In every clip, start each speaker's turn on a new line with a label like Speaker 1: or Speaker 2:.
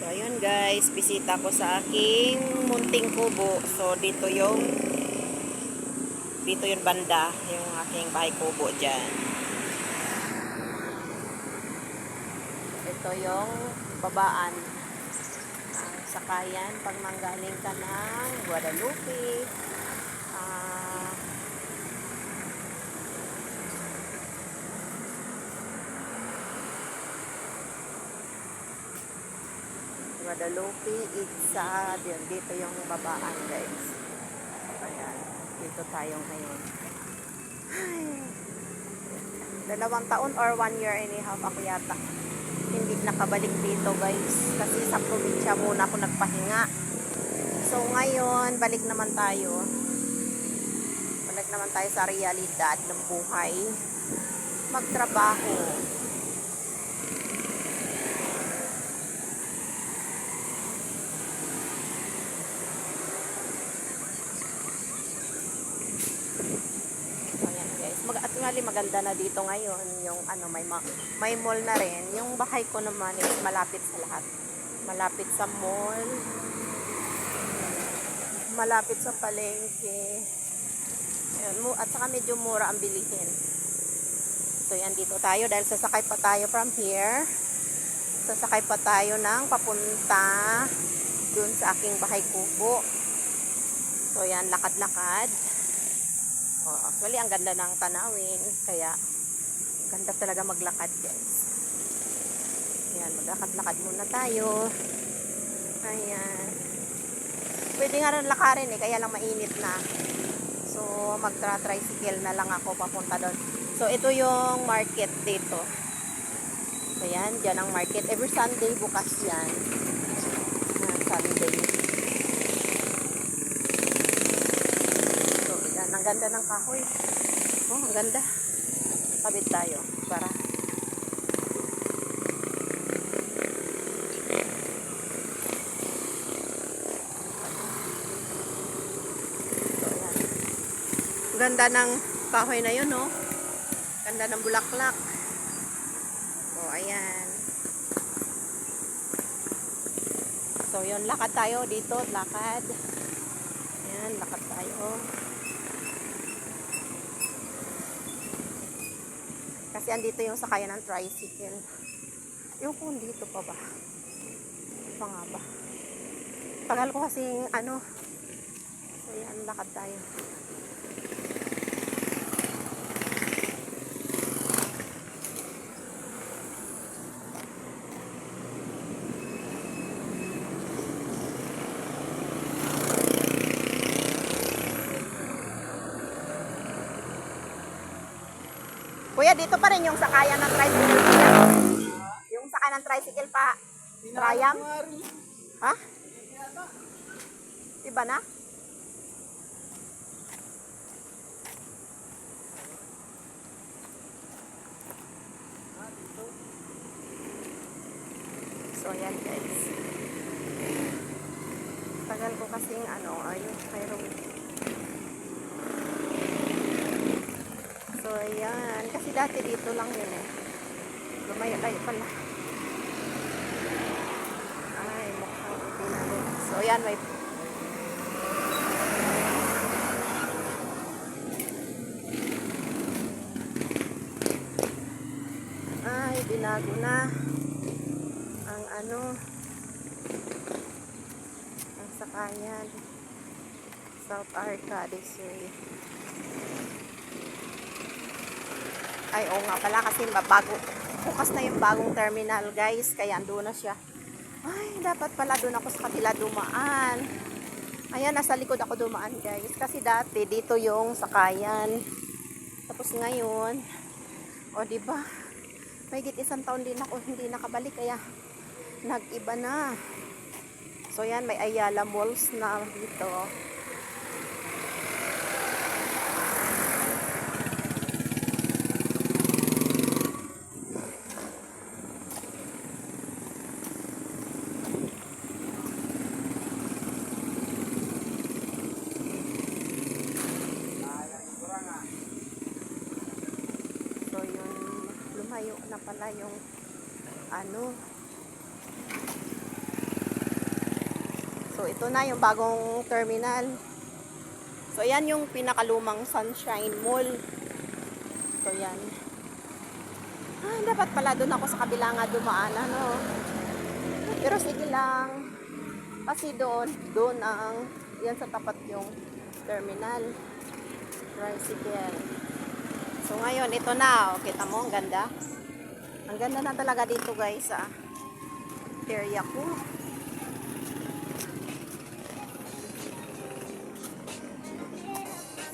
Speaker 1: So, ayun guys, bisita ko sa aking munting kubo. So, dito yung banda, yung aking bahay kubo dyan. Ito yung babaan ng sakayan pag nanggaling ka ng Guadalupe. Guadalupe, Itza, dito yung babaan guys. Ayan, dito tayo ngayon. Ay, 2 taon or 1 year and a half ako yata hindi nakabalik dito guys, kasi sa probinsya muna ako nagpahinga. So ngayon balik naman tayo sa realidad ng buhay, magtrabaho. Actually, maganda na dito ngayon yung may mall na rin. Yung bahay ko naman is malapit sa lahat. Malapit sa mall, malapit sa palengke. At saka medyo mura ang bilihin. So yan, dito tayo dahil sasakay pa tayo from here. Sasakay pa tayo ng papunta dun sa aking bahay kubo. So yan, lakad-lakad. Oh, actually, ang ganda ng tanawin. Kaya, ganda talaga maglakad, guys. Ayan, maglakad-lakad muna tayo. Ayan. Pwede nga rin lakarin kaya lang mainit na. So, magtra-tricycle na lang ako papunta doon. So, ito yung market dito. Ayan, dyan ang market. Every Sunday, bukas yan. Sunday. Ang ganda ng kahoy. Oh, ang ganda. Kabit tayo para ang ganda ng kahoy na yun, no? Ganda ng bulaklak. Oh, ayan. So, yun, lakad tayo dito, lakad. Ayan, lakad tayo. Kasi andito yung sakayan ng tricycle. Yung kung dito pa ba? Pa nga ba? Tagal ko kasing So yan, lakad tayo. Kuya, dito pa rin yung sakayan ng tricycle. Yung sakayan ng tricycle pa. Triam? Ha? Iba na? So, yan guys. Tagal ko kasing ayun, mayroon. So, ayan. Kasi dati dito lang yun Lumayo-layo pala. Ay, mukhang hindi na rin. So, ayan, may binago na ang ang sakayan. South Arcade Way. Ay, oo nga pala kasi bukas na yung bagong terminal guys, kaya andun na siya. Ay, dapat pala doon ako sa kabila dumaan. Ayan, nasa likod ako dumaan guys, kasi dati dito yung sakayan. Tapos ngayon, diba, may 1 taon din ako hindi nakabalik, kaya nag-iba na. So yan, may Ayala Malls na dito. lumayo na pala yung So, ito na yung bagong terminal. So, yan yung pinakalumang Sunshine Mall. So, yan. Dapat pala doon ako sa kabila nga dumaan, ano. Pero sige lang. Kasi doon ang, yan sa tapat yung terminal. Tricycle. So, ngayon, ito na. O, kita mo, ang ganda. Ang ganda na talaga dito, guys, sa area ko.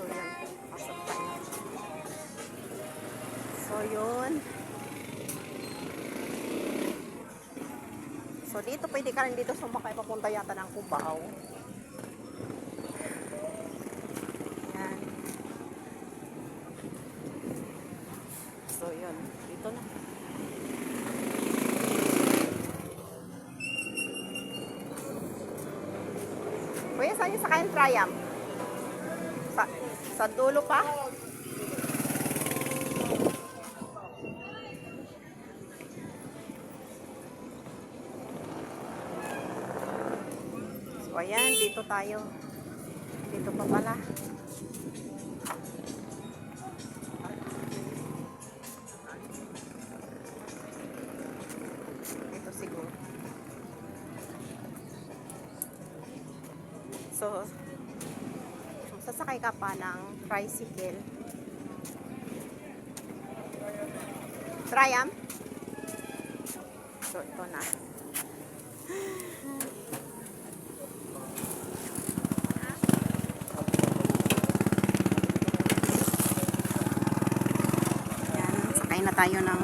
Speaker 1: So, yan. Pasok tayo. So, yun. So, dito, pwede ka rin dito sumakay papunta yata ng Cubao. Yan. So, yun. Dito na. Kuya, saan yung sakayan Triumph? Sa dulo pa? So, ayan, dito tayo. Dito pa pala. Dito siguro. So, sasakay ka pa ng tricycle. Triumph. So, ito na. Yan, sakay na tayo ng